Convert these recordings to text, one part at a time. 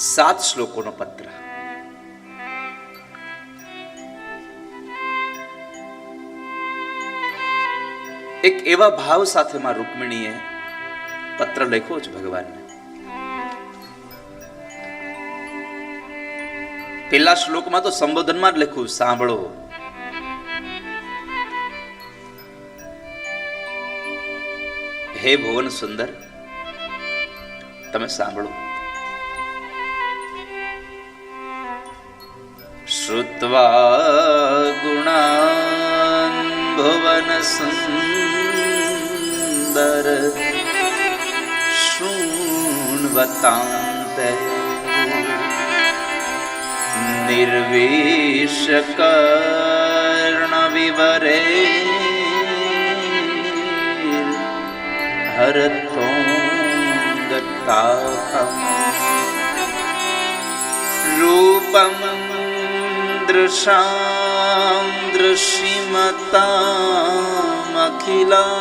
7 શ્લોકોનો પત્ર. એક એવા ભાવ સાથે માં રૂકમિણીએ પત્ર લખ્યો છે ભગવાનને. પહેલા શ્લોકમાં તો સંબોધનમાં જ લખ્યું, સાંભળો. હે ભુવન સુંદર, તમે સાંભળો. શ્રુત્વા ગુણાન ભુવન સુંદર શૃણ્વતાંતે નિર્વિષકર્ણ વિવરે હરતોંગતાપમ રૂપમ દૃશાં દૃશ્યમતામ અખિલાર્થનાભં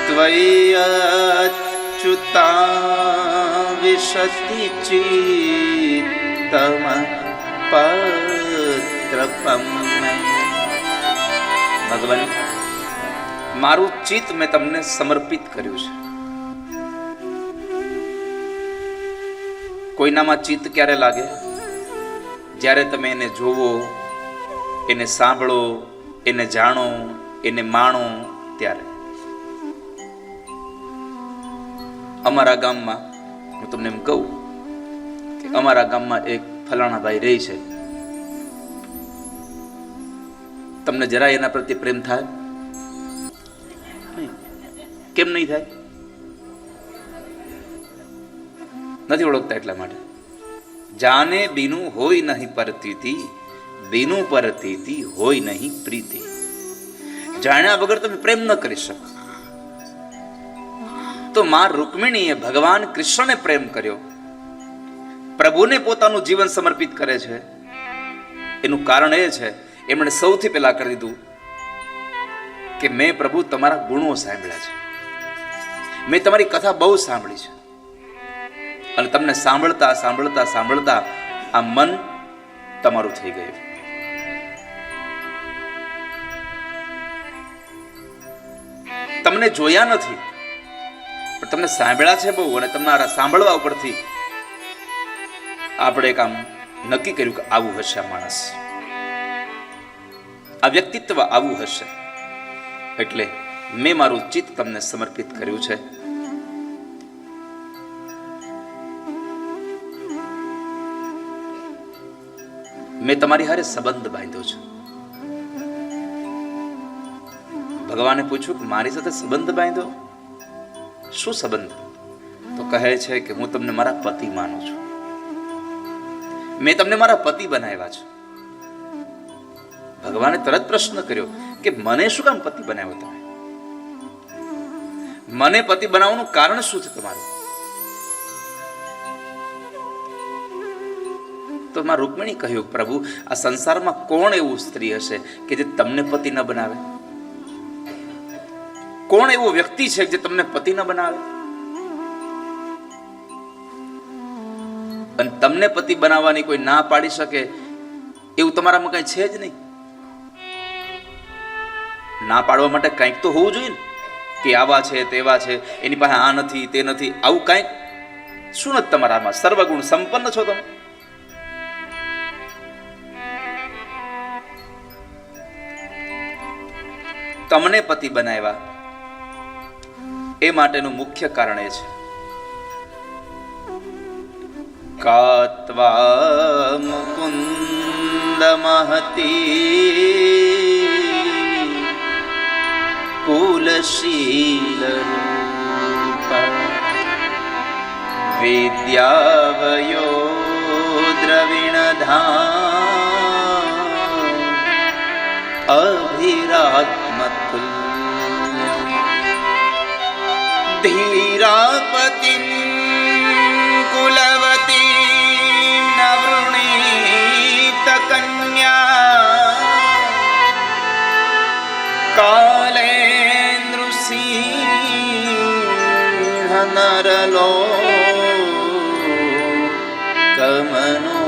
ત્વય્યચ્યુતા વિશતિ ચિત્તમ પત્રપમ. ભગવાન, મારું ચિત્ત મેં તમને સમર્પિત કર્યું છે. કોઈનામાં ચિત્ત ક્યારે લાગે? જ્યારે તમે એને જોવો, એને સાંભળો, એને જાણો, એને માણો ત્યારે. અમારા ગામમાં હું તમને એમ કહું કે અમારા ગામમાં એક ફલાણા ભાઈ રહે છે, તમને જરા એના પ્રત્યે પ્રેમ થાય? કેમ નહીં થાય? નથી ઓળખતા એટલા માટે. જાને બીનું હોય નહીં પરતીતિ, બીનું પરતીતિ હોય નહીં પ્રીતિ. જાણ્યા વગર તમે પ્રેમ ન કરી શકો. તો માં રૂકમિણીએ ભગવાન કૃષ્ણને પ્રેમ કર્યો, પ્રભુને પોતાનું જીવન સમર્પિત કરે છે. એનું કારણ એ છે, એમણે સૌથી પહેલા કરી દીધું કે મેં પ્રભુ તમારા ગુણો સાંભળ્યા છે, મેં તમારી કથા બહુ સાંભળી છે, અને તમને સાંભળતા સાંભળતા સાંભળતા આ મન તમારું થઈ ગયું. તમને જોયા નથી પણ તમને સાંભળ્યા છે બહુ, અને તમારા સાંભળવા ઉપરથી આપણે કામ નક્કી કર્યું કે આવું હશે આ માણસ, આ વ્યક્તિત્વ આવું હશે, એટલે મેં મારું ચિત્ત તમને સમર્પિત કર્યું છે. મેં તમારી હારે સંબંધ બાંધ્યો છે. ભગવાને પૂછ્યું કે મારી સાથે સંબંધ બાંધ્યો? શું સંબંધ? તો કહે છે કે હું તમને મારા પતિ માનું છું, મેં તમને મારા પતિ બનાવ્યા છે. ભગવાને તરત પ્રશ્ન કર્યો કે મને શું કામ પતિ બનાવ્યો તમે? મને પતિ બનાવવાનું કારણ શું છે તમારું? તો માં રૂકમિણી કહ્યું, પ્રભુ આ સંસારમાં કોણ એવું સ્ત્રી હશે કે જે તમને પતિ ન બનાવે? કોણ એવો વ્યક્તિ છે જે તમને પતિ ન બનાવે? અને તમને પતિ બનાવવાની કોઈ ના પાડી શકે એવું તમારામાં કઈ છે જ નહીં. ના પાડવા માટે કંઈક તો હોવું જોઈએ ને, કે આવા છે તેવા છે, એની પાસે આ નથી તે નથી, આવું કંઈક શું નથી તમારામાં? સર્વગુણ સંપન્ન છો તમે. તમને પતિ બનાવ્યા એ માટેનું મુખ્ય કારણ એ છે, કાત્વા મુકુંદ મહતી કુલશીલ રૂપ વિદ્યાવયો દ્રવિણધામ અભિરાત્મતુલ્ય ધીરાપતિમ કુલવતી નવૃણીત કન્યા કાલેન્દ્રુસિંહ નરલો કમનો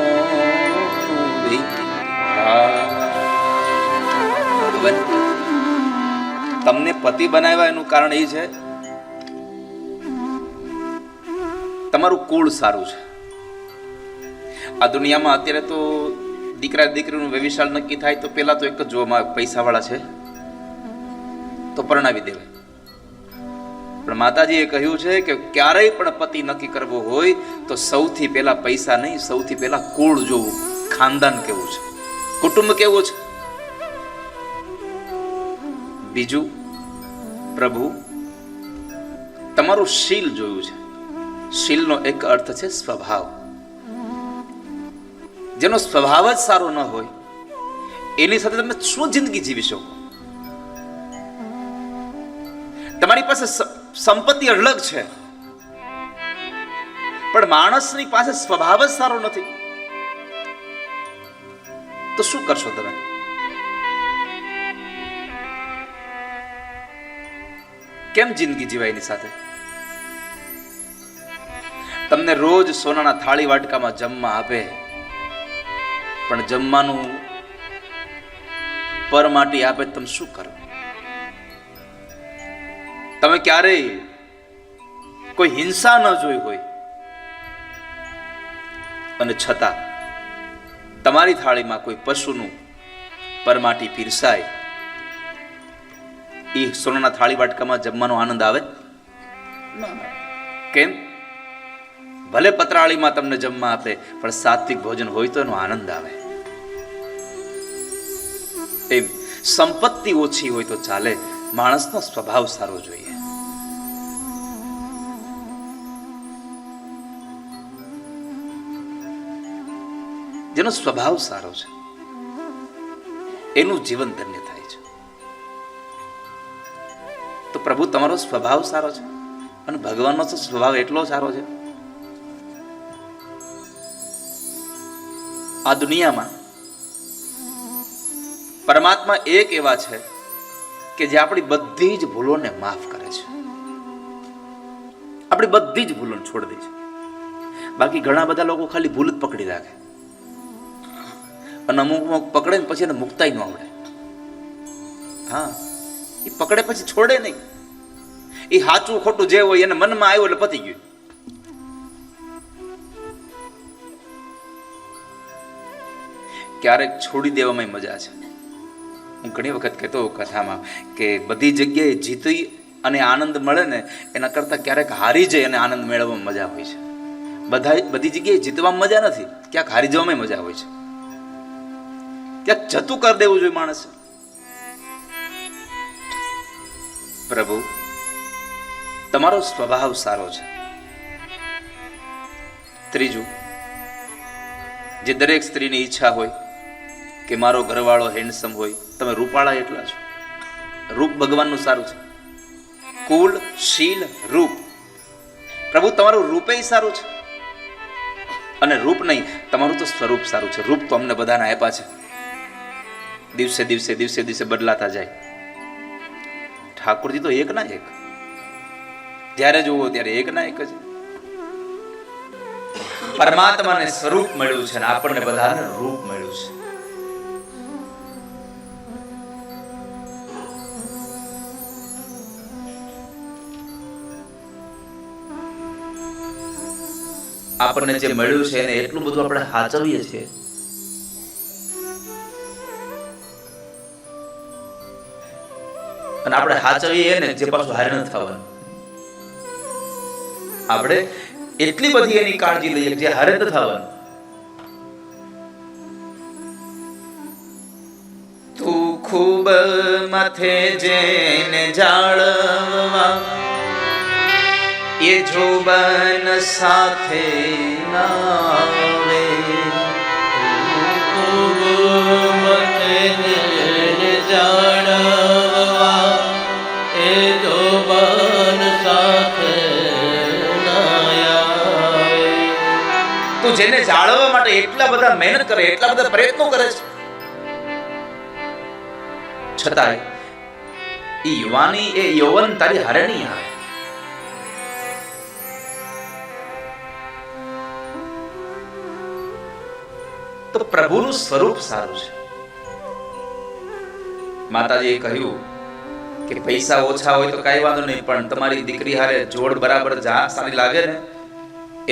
ભગવાન તમને પતિ બનાવ્યા એનું કારણ એ છે તમારું કુળ સારું છે. આ દુનિયામાં અત્યારે તો દીકરા દીકરીનું વ્યવિશાળ નક્કી થાય તો પેલા તો એક જ જોવામાં આવે, પૈસા વાળા છે તો પરણાવી દેવાય. પણ માતાજીએ કહ્યું છે કે ક્યારેય પણ પતિ નક્કી કરવો હોય તો સૌથી પહેલા પૈસા નહીં, સૌથી પહેલા કુળ જોવું, ખાનદાન કેવું છે, કુટુંબ કેવું છે. બીજું પ્રભુ તમારું શીલ જોયું છે. શીલનો એક અર્થ છે સ્વભાવ. જેનો સ્વભાવ જ સારો ન હોય એની સાથે તમે શું જિંદગી જીવી શકો? તમારી પાસે સંપત્તિ અલગ છે પણ માણસની પાસે સ્વભાવ જ સારો નથી તો શું કરશો તમે? કેમ જિંદગી જીવાય એની સાથે? તમને રોજ સોનાના થાળી વાટકામાં જમવા આપે પણ જમવાનું પરમાટી આપે તમે શું કરો? તમે ક્યારેય કોઈ હિંસા ન જોઈ હોય અને છતાં તમારી થાળીમાં કોઈ પશુનું પરમાટી પીરસાય, એ સોનાના થાળી વાટકામાં જમવાનો આનંદ આવે? કેમ? ભલે પતરાળીમાં તમને જમવા આપે પણ સાત્વિક ભોજન હોય તો એનો આનંદ આવે. એમ સંપત્તિ ઓછી હોય તો ચાલે, માણસનો સ્વભાવ સારો જોઈએ. જેનો સ્વભાવ સારો છે એનું જીવન ધન્ય થાય છે. તો પ્રભુ તમારો સ્વભાવ સારો છે અને ભગવાનનો તો સ્વભાવ એટલો સારો છે. આ દુનિયામાં પરમાત્મા એક એવા છે કે જે આપણી બધી જ ભૂલોને માફ કરે છે, આપણી બધી જ ભૂલોને છોડી દે છે. બાકી ઘણા બધા લોકો ખાલી ભૂલ જ પકડી રાખે અને અમુક પકડે ને પછી એને મુકતાય ન આવડે. હા, એ પકડે પછી છોડે નહીં. એ સાચું ખોટું જે હોય એને મનમાં આવ્યું એટલે પતી ગયું. ક્યારેક છોડી દેવામાં મજા છે. હું ઘણી વખત કહેતો કથામાં કે બધી જગ્યાએ જીતી અને આનંદ મળે ને એના કરતાં ક્યારેક હારી જાય અને આનંદ મેળવવામાં મજા હોય છે. બધી જગ્યાએ જીતવામાં મજા નથી, ક્યાંક હારી જવામાં મજા હોય છે. ક્યાંક જતું કરી દેવું જોઈએ માણસે. પ્રભુ તમારો સ્વભાવ સારો છે. ત્રીજું, જે દરેક સ્ત્રીની ઈચ્છા હોય કે મારો ઘરવાળો હેન્ડસમ હોય, તમે રૂપાળા એટલા છો. રૂપ ભગવાનનું સારું છે. કુલ, શીલ, રૂપ. પ્રભુ તમારું રૂપે સારું છે અને રૂપ નહીં, તમારું તો સ્વરૂપ સારું છે. રૂપ તો અમને બધાને આપ્યા છે, દિવસે દિવસે દિવસે દિવસે બદલાતા જાય. ઠાકોરજી તો એક ના એક, જ્યારે જોવો ત્યારે એક ના એક જ. પરમાત્માને સ્વરૂપ મળ્યું છે અને આપણને બધાને રૂપ મળ્યું છે. આપણને જે મળ્યું છે એને એટલું બધું આપણે સાચવીએ છીએ. અને આપણે સાચવીએ ને જે પાછું હારે ન થવાનું. આપણે એટલી બધી એની કાળજી લઈએ જે હારે ન થવાનું. તું ખૂબ માથે જેને જાળવવા એ જોબન સાથે નાવે. ખૂબ માથે જેને જાળવવા એ જોબન સાથે તું જેને જાળવવા માટે એટલા બધા મહેનત કરે, એટલા બધા પ્રયત્નો કરે છે, છતાંય એ યુવાની એ યૌવન તારી હારે નહીં આવે. તો પ્રભુનું સ્વરૂપ સારું છે. માતાજીએ કહ્યું કે પૈસા ઓછા હોય તો કાંઈ વાંધો નહીં, પણ તમારી દીકરી હારે જોડ બરાબર સારી લાગે ને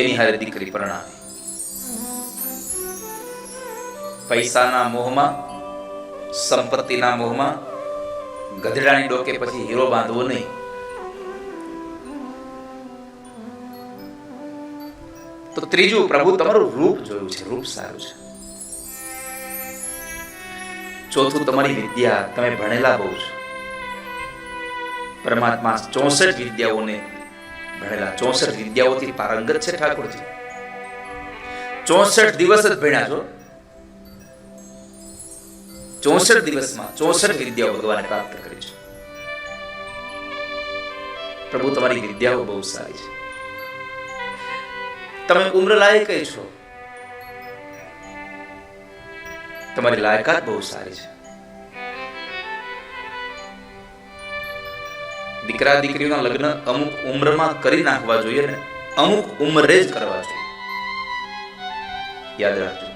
એની હારે દીકરી પરણાવી. પૈસાના મોહમાં, સંપત્તિના મોહમાં ગધેડાની ડોકે પછી હીરો બાંધવો નહીં. તો ત્રીજું, પ્રભુ તમારું રૂપ જોયું છે, રૂપ સારું છે. ચોથું, તમારી વિદ્યા, તમે ભણેલા બહુ છો. પરમાત્મા 64 વિદ્યાઓને ભણેલા, 64 વિદ્યાઓથી પારંગત છે ઠાકોરજી. 64 દિવસ જ ભણ્યા છો. 64 દિવસમાં 64 વિદ્યાઓ ભગવાને પ્રાપ્ત કરી છે. પ્રભુ તમારી વિદ્યાઓ બહુ સારી છે. તમે ઉમ્ર લાયક છો, તમારી લાયકાત બહુ સારી છે. દીકરા દીકરીઓના લગ્ન અમુક ઉંમરમાં કરી નાખવા જોઈએ ને, અમુક ઉંમરે જ કરવા જોઈએ. યાદ રાખજો.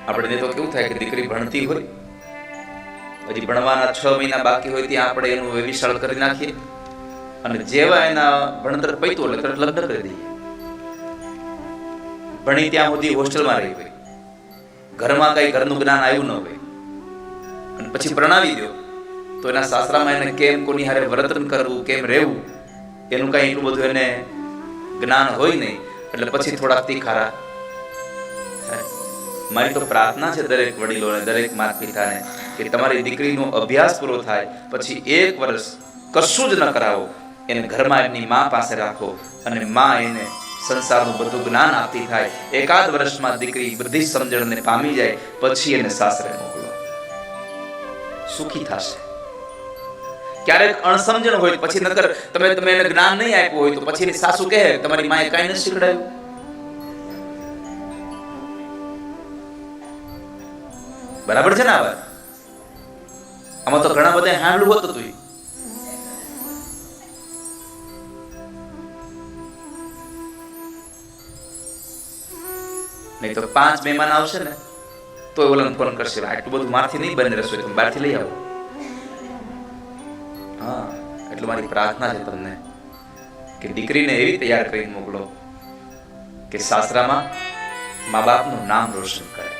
આપણે તો કેવું થાય કે દીકરી ભણતી હોય, હજી ભણવાના 6 મહિના બાકી હોય ત્યાં આપણે એનું વિશાળ કરી નાખીએ, અને જેવા એના ભણતર પૈતું એટલે તરત લગ્ન કરી દઈએ. ભણી ત્યાં સુધી હોસ્ટેલમાં રહી હોય, ઘરમાં કઈ ઘરનું જ્ઞાન આવ્યું ન હોય, અને પછી પ્રણાવી દો તો એના સાસરામાં એને કેમ કોની હારે વર્તન કરવું, કેમ રહેવું, એનું કઈ એટલું બધું એને જ્ઞાન હોય નહીં. એટલે પછી થોડા તીખારા. મારી તો પ્રાર્થના છે દરેક વડીલોને, દરેક માતા પિતાને, કે તમારી દીકરીનો અભ્યાસ પૂરો થાય પછી 1 વર્ષ કશું જ ન કરાવો, એને ઘરમાં એમની મા પાસે રાખો, અને મા એને સંસારનું બધું જ્ઞાન આપતી થાય. 1 વર્ષમાં દીકરી બધી સમજણને પામી જાય પછી એને સાસરે મોકલો, સુખી થશે. ક્યારેક અણસમજણ હોય પછી નકર તમે એને જ્ઞાન નહીં આપ્યું હોય તો પછી એની સાસુ કહે તમારી માએ કાંઈ નથી શીખડાયું. બરાબર છે ને? આ વાત આમાં તો ઘણા બધા હાંડલું હોતું હતું. નહીં તો 5 મહેમાન આવશે ને તો ઓલાને ફોન કરશે, આટલું બધું મારથી નહીં બને રસોઈ, તમે બહારથી લઈ આવો. હા, એટલે મારી પ્રાર્થના છે તમને કે દીકરીને એવી તૈયાર કરીને મોકલો કે સાસરામાં મા બાપનું નામ રોશન કરે,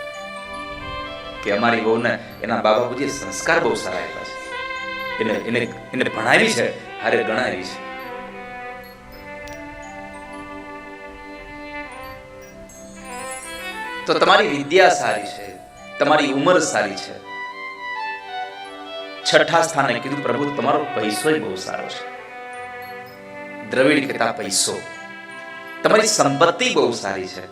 કે અમારી વહુને એના બા બાપુજી સંસ્કાર બહુ સારા આપ્યા છે, એને ભણાવી છે, હારે ગણાવી છે. તો તમારી વિદ્યા સારી છે, તમારી ઉંમર સારી છે. 6થા સ્થાને કીધું પ્રભુ તમારો પૈસો બહુ સારો છે. દ્રવિડ કહેતા પૈસો, તમારી સંપત્તિ બહુ સારી છે.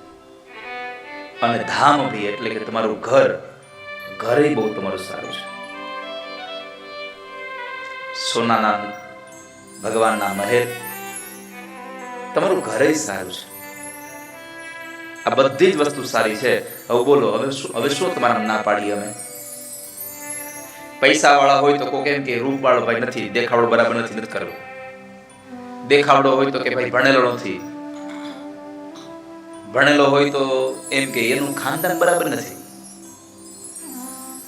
અને ધામ ભી એટલે કે તમારું ઘરે બહુ તમારું સારું છે. સોનાના ભગવાનના મહેલ, તમારું ઘરે સારું છે. આ બધી જ વસ્તુ સારી છે. હવે બોલો, હવે શું તમારા ના પાડી? અમે પૈસા વાળા હોય તો કોઈ કેમ કે રૂપ વાળો ભાઈ નથી, દેખાવડો બરાબર નથી કરવો. દેખાવડો હોય તો કે ભાઈ ભણેલો નથી, ભણેલો હોય તો એમ કે એનું ખાનદાન બરાબર નથી.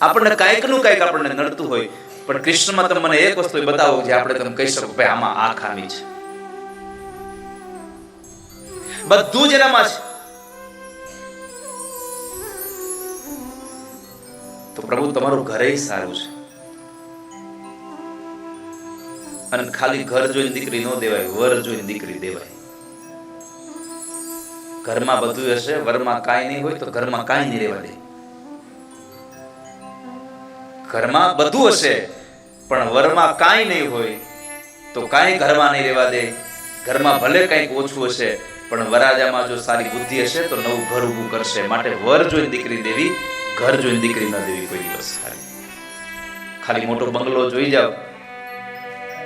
આપણને કાંઈક નું કાંઈક આપણને નડતું હોય, પણ કૃષ્ણમાં તમે મને એક વસ્તુ બતાવો જે આપણે તમે કહી શકો ભાઈ આમાં આ ખામી છે. બધું જ એનામાં છે. તો પ્રભુ તમારું ઘરે સારું છે. અને ખાલી ઘર જોઈને દીકરી ન દેવાય, વર જોઈને દીકરી દેવાય. ઘરમાં બધું હશે, વરમાં કાંઈ નહીં હોય તો ઘરમાં કાંઈ નહીં રહેવા દે. ઘરમાં બધું હશે પણ વરમાં કાંઈ નહીં હોય તો કાંઈ ઘરમાં નહીં રહેવા દે. ઘરમાં ભલે કંઈક ઓછું હશે પણ વરાજામાં જો સારી બુદ્ધિ હશે તો નવું ઘર ઊભું કરશે. માટે વર જોઈને દીકરી દેવી, ઘર જોઈને દીકરી ન દેવી કોઈ દિવસ. ખાલી મોટો બંગલો જોઈ જાવ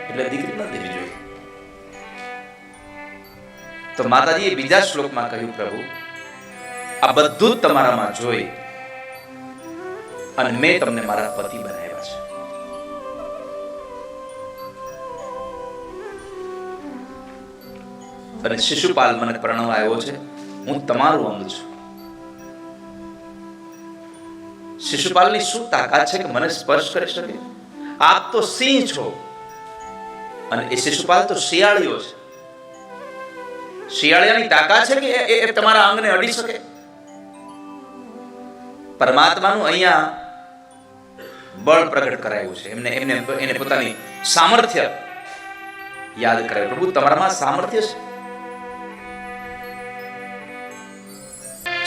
એટલે દીકરી ન દેવી જોઈએ. તો માતાજીએ બીજા શ્લોકમાં કહ્યું, પ્રભુ આ બધું જ તમારામાં જોઈ અને મેં તમને મારા પતિ બનાવ્યા છે. અને શિશુપાલ મને પ્રણવ આવ્યો છે, હું તમારું અંગ છું. શિશુપાલની શું તાકાત છે કે મને સ્પર્શ કરી શકે? આપ તો સિંહ છો અને એ શિશુપાલ તો શિયાળિયો છે. શિયાળિયાની તાકાત છે કે એ તમારા અંગને અડી શકે? પરમાત્માનું અહીંયા બળ પ્રગટ કરાયું છે. એને પોતાની સામર્થ્ય યાદ કરાયું. પ્રભુ તમારામાં સામર્થ્ય છે.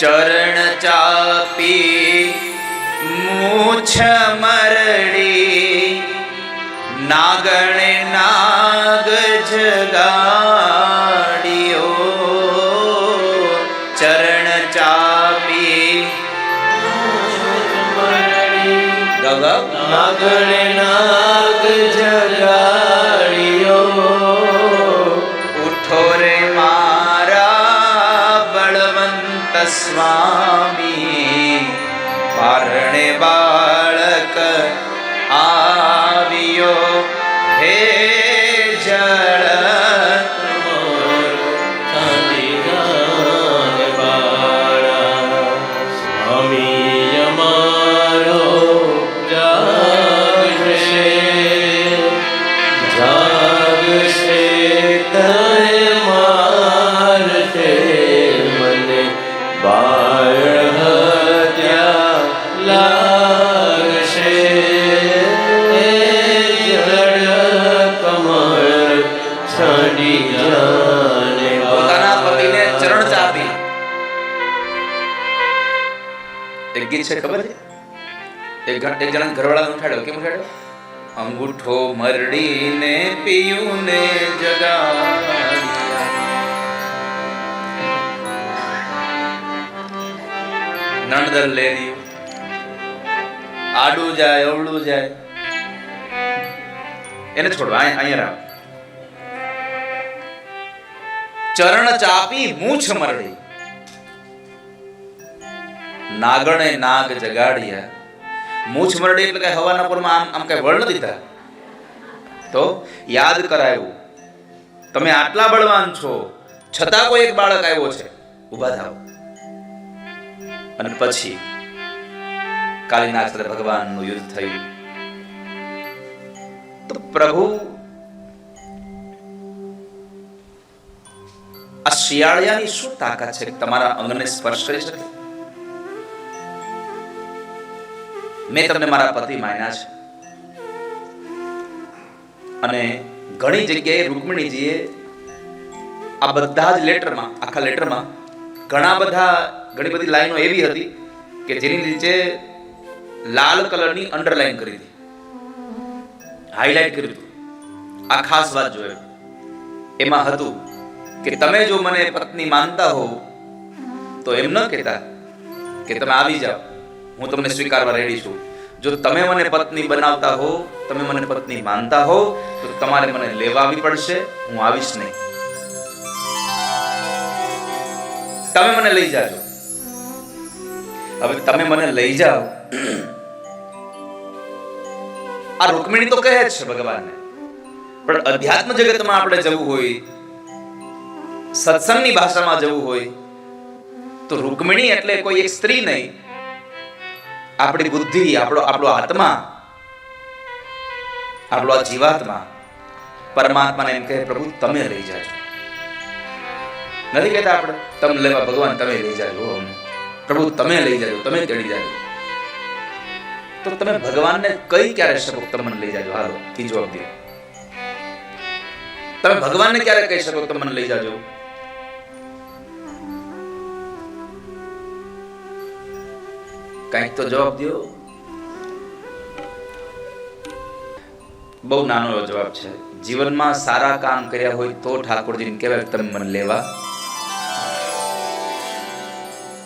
ચરણ ચાપી મૂછ મરડી નાગણે નાગ જગાડ્યો. ચરણ ચાપી નાગણે નાગ જગાડ્યો. ઉઠો રે મારા બળવંત સ્વામી, પારણે બાળક આવ્યો. હે જળ સ્વામી અમારો જાગશે જાગશે તને મારશે મને બાળ હત્યા લાગશે. જળ કમળ છાડી જાને પોતાના પતિને ચરણ ચાપી. એક ગીત છે ખબર છે? એક જણા ઘરવાળાને ઉઠાડ્યો. કેમ ઉઠાડ્યો? અંગૂઠો મરડીને પિયું ને જગાડ્યા. નણદર લેરી આડું જાય અવળું જાય એને છોડવા અહીંયા રાખ. ચરણ ચાપી મૂછ મરડી નાગણે નાગ જગાડ્યા. મૂછ મરડી એટલે કઈ હવાના પૂરમાં આમ કઈ વળ નથી થયા. તો યાદ કરાયું, તમે આટલા બળવાન છો છતાં કોઈ એક બાળક આવ્યો છે, ઊભા થાવ. અને પછી કાલીનાગ સાથે ભગવાનનું યુદ્ધ થયું. તો પ્રભુ આ શિયાળિયાની શું તાકાત છે કે તમારા અંગને સ્પર્શ કરી શકે? મેં તમને મારા પતિ માન્યા છે. અને ઘણી જગ્યાએ રૂકમિણીજીએ આ બધા જ લેટરમાં, આખા લેટરમાં ઘણી બધી લાઈનો એવી હતી કે જેની નીચે લાલ કલરની અંડરલાઈન કરી હતી, હાઈલાઈટ કર્યું હતું. આ ખાસ વાત જોઈ. એમાં હતું કે તમે જો મને પત્ની માનતા હો તો એમ ન કહેતા કે તમે આવી જાઓ, હું તમને સ્વીકારવા રેડી છું. જો તમે મને પત્ની બનાવતા હો, તમે મને પત્ની માનતા હો તો તમારે મને લેવા આવી પડશે, હું આવીશ નહીં. તમે મને લઈ જાજો. હવે તમે મને લઈ જાઓ, આ રૂકમિણી તો કહે જ છે ભગવાનને. પણ અધ્યાત્મ જગતમાં આપણે જવું હોય, સત્સંગની ભાષામાં જવું હોય તો રૂકમિણી એટલે કોઈ એક સ્ત્રી નહીં, આપણી બુદ્ધિ, આપણો આત્મા, આપણો આ જીવાત્મા પરમાત્માને એમ કહે પ્રભુ તમે લઈ જાજો. નથી કહેતા આપણે તમે લેવા ભગવાન તમે લઈ જાજો, પ્રભુ તમે લઈ જાજો, તમે તેડી જાજો. તો તમે ભગવાનને કઈ ક્યારે શકો તમે મને લઈ જાજો? હાલો ઈ જવાબ દો. તમે ભગવાનને ક્યારે કહી શકો તમે મને લઈ જાજો? કઈક તો જવાબ દો. બહુ નાનો એવો જવાબ છે. જીવનમાં સારા કામ કર્યા હોય તો ઠાકોરજીને કહેવાય તમે મને લેવા